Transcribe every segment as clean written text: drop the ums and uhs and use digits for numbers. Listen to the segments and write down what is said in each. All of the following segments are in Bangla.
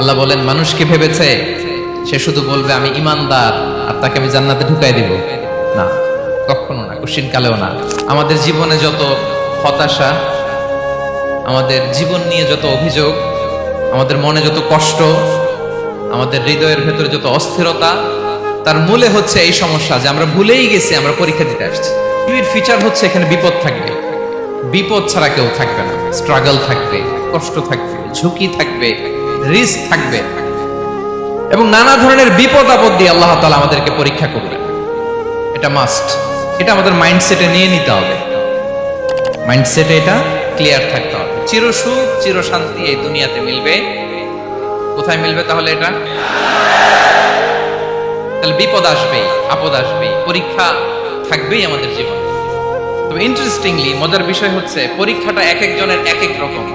আল্লাহ বলেন মানুষ কি ভেবেছে সে শুধু বলবে আমি ইমানদার আর তাকে আমি জান্নাতে ঢুকাই দিব? না, কখনো না, কোশ্চিন কালেও না। আমাদের জীবনে যত হতাশা, আমাদের জীবন নিয়ে যত অভিযোগ, আমাদের মনে যত কষ্ট, আমাদের হৃদয়ের ভেতরে যত অস্থিরতা, তার মূলে হচ্ছে এই সমস্যা যে আমরা ভুলেই গেছি আমরা পরীক্ষা দিতে আসছি। পৃথিবীর ফিচার হচ্ছে এখানে বিপদ থাকবে, বিপদ ছাড়া কেউ থাকবে না। স্ট্রাগল থাকবে, কষ্ট থাকবে, ঝুঁকি থাকবে, রিস্ক থাকবে, এবং নানা ধরনের বিপদ আপদ দিয়ে আল্লাহ তাআলা আমাদেরকে পরীক্ষা করবেন। এটা মাস্ট, এটা আমাদের মাইন্ডসেটে নিয়ে নিতে হবে। মাইন্ডসেটে এটা ক্লিয়ার থাকতে হবে। চিরসুখ চিরশান্তি এই দুনিয়াতে মিলবে, কোথায় মিলবে তাহলে? এটা তাহলে বিপদ আসবেই, আপদ আসবেই, পরীক্ষা থাকবেই আমাদের জীবনে। তবে ইন্টারেস্টিংলি মজার বিষয় হচ্ছে পরীক্ষাটা এক একজনের এক এক রকম।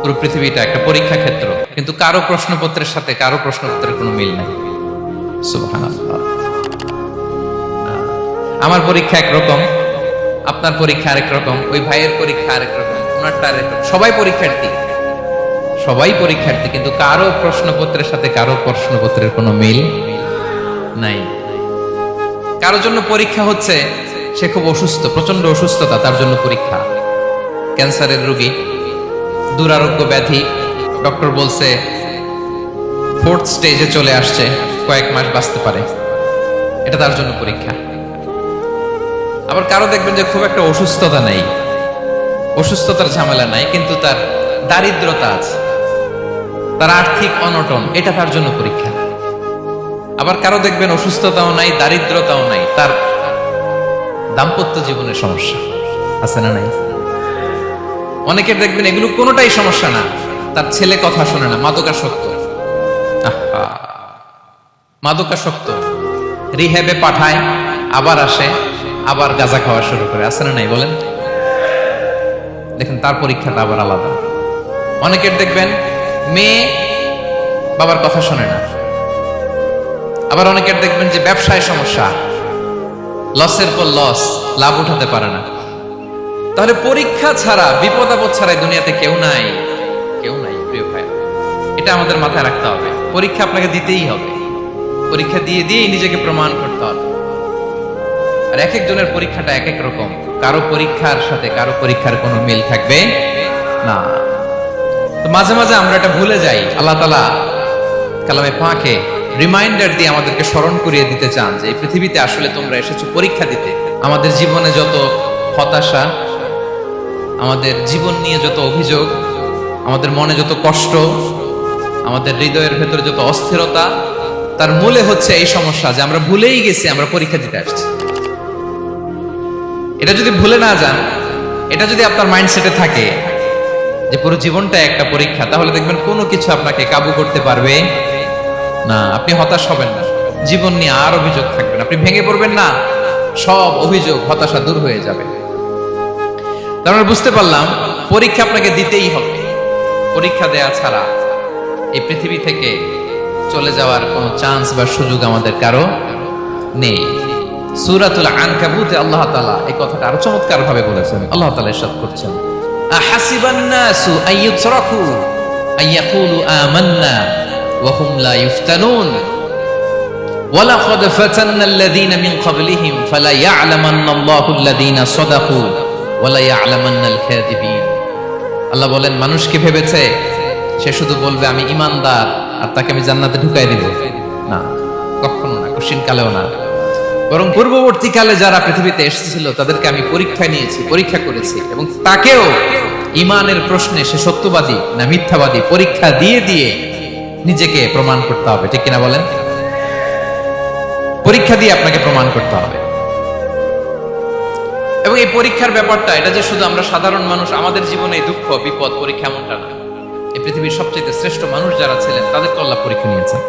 পুরো পৃথিবীটা একটা পরীক্ষা ক্ষেত্র, কিন্তু কারো প্রশ্নপত্রের সাথে কারো প্রশ্নপত্রের কোনো মিল নাই। সুবহানাল্লাহ। আমার পরীক্ষা একরকম, আপনার পরীক্ষা আরেক রকম, ওই ভাইয়ের পরীক্ষা আরেক রকম, ওনারটা আরেক রকম। সবাই পরীক্ষার্থী, সবাই পরীক্ষার্থী, কিন্তু কারো প্রশ্নপত্রের সাথে কারো প্রশ্নপত্রের কোনো মিল নাই। কারোর জন্য পরীক্ষা হচ্ছে সে খুব অসুস্থ, প্রচন্ড অসুস্থতা, তার জন্য পরীক্ষা। ক্যান্সারের রোগী, দুরারোগ্য ব্যাধি, ডক্টর বলছে 4th স্টেজে চলে আসছে, কয়েক মাস বাঁচতে পারে, এটা তার জন্য পরীক্ষা। আবার কারো দেখবেন যে খুব একটা অসুস্থতা নাই, অসুস্থতার ঝামেলা নাই, কিন্তু তার দারিদ্রতা আছে, তার আর্থিক অনটন, এটা তার জন্য পরীক্ষা। আবার কারো দেখবেন অসুস্থতাও নাই, দারিদ্রতাও নাই, তার দাম্পত্য জীবনের সমস্যা আছে না নাই? অনেকের দেখবেন এগুলো কোনোটাই সমস্যা না, তার ছেলে কথা শোনে না, মাদকাসক্ত। মাদকাসক্ত, রিহ্যাবে পাঠায়, আবার আসে, আবার গাঁজা খাওয়া শুরু করে, আছে না নাই বলেন? দেখেন তার পরীক্ষাটা আবার আলাদা। অনেকের দেখবেন মেয়ে বাবার কথা শোনে না। আবার অনেকের দেখবেন যে ব্যবসায় সমস্যা, লসের পর লস, লাভ উঠাতে পারে না। তাহলে পরীক্ষা ছাড়া, বিপদ আপদ ছাড়া দুনিয়াতে কেউ নাই, কেউ নাই প্রিয় ভাই। এটা আমাদের মাথায় রাখতে হবে। পরীক্ষা আপনাকে দিতেই হবে, পরীক্ষা দিয়ে দিয়েই নিজেকে প্রমাণ করতে হবে। আর এক একজনের পরীক্ষাটা এক এক রকম, কারো পরীক্ষার সাথে কারো পরীক্ষার কোনো মিল থাকবে না। তো মাঝে মাঝে আমরা এটা ভুলে যাই। আল্লাহ তাআলা কালামে পাকে রিমাইন্ডার দিয়ে আমাদেরকে স্মরণ করিয়ে দিতে চান যে এই পৃথিবীতে আসলে তোমরা এসেছো পরীক্ষা দিতে। আমাদের জীবনে যত হতাশা, আমাদের জীবন নিয়ে যত অভিযোগ, আমাদের মনে যত কষ্ট, আমাদের হৃদয়ের ভেতরে যত অস্থিরতা, তার মূলে হচ্ছে এই সমস্যা যে আমরা ভুলেই গেছি আমরা পরীক্ষা দিতে আসছি। এটা যদি ভুলে না যান, এটা যদি আপনার মাইন্ডসেটে থাকে যে পুরো জীবনটা একটা পরীক্ষা, তাহলে দেখবেন কোনো কিছু আপনাকে কাবু করতে পারবে না। আপনি হতাশ হবেন না, জীবন নিয়ে আর অভিযোগ থাকবে না, আপনি ভেঙে পড়বেন না, সব অভিযোগ হতাশা দূর হয়ে যাবে। তার মানে বুঝতে পারলাম পরীক্ষা আপনাকে দিতেই হবে। পরীক্ষা দেয়া ছাড়া এই পৃথিবী থেকে চলে যাওয়ার কোনো চান্স বা সুযোগ আমাদের কারো নেই। সূরাতুল আনকাবুতে আল্লাহ তাআলা এই কথাটা আরো চমৎকার ভাবে বলেছেন। আল্লাহ তাআলা ইরশাদ করছেন, আহাসিবান নাসু আইয়ুতরাকু আইয়াকুলু আমান্না ওয়া হুম লা ইফতানুন ওয়ালাকাদ ফাতান্নাল্লাযীনা মিন ক্বাবলিহিম ফালা ইয়া'লামান্নাল্লাহুল্লাযীনা সাদাকু ওয়ালা ইয়া'লামান্নাল কাযিবিন। আল্লাহ বলেন মানুষ কি ভেবেছে সে শুধু বলবে আমি ইমানদার আর তাকে আমি জান্নাতে ঢুকাই দিব? না, কখনো না, কোশ্চিন কালেও না। বরং পূর্ববর্তী কালে যারা পৃথিবীতে এসেছিল তাদেরকে আমি পরীক্ষা নিয়েছি, পরীক্ষা করেছি, এবং তাকেও ইমানের প্রশ্নে সে সত্যবাদী না মিথ্যাবাদী পরীক্ষা দিয়ে দিয়ে নিজেকে প্রমাণ করতে হবে। ঠিক কিনা বলেন? পরীক্ষা দিয়ে আপনাকে প্রমাণ করতে হবে। এবং এই পরীক্ষার ব্যাপারটা, এটা যে শুধু আমরা সাধারণ মানুষ আমাদের জীবনে দুঃখ বিপদ পরীক্ষা এমনটা না। এই পৃথিবীর সবচেয়ে শ্রেষ্ঠ মানুষ যারা ছিলেন তাদেরকে আল্লাহ পরীক্ষা নিয়েছেন।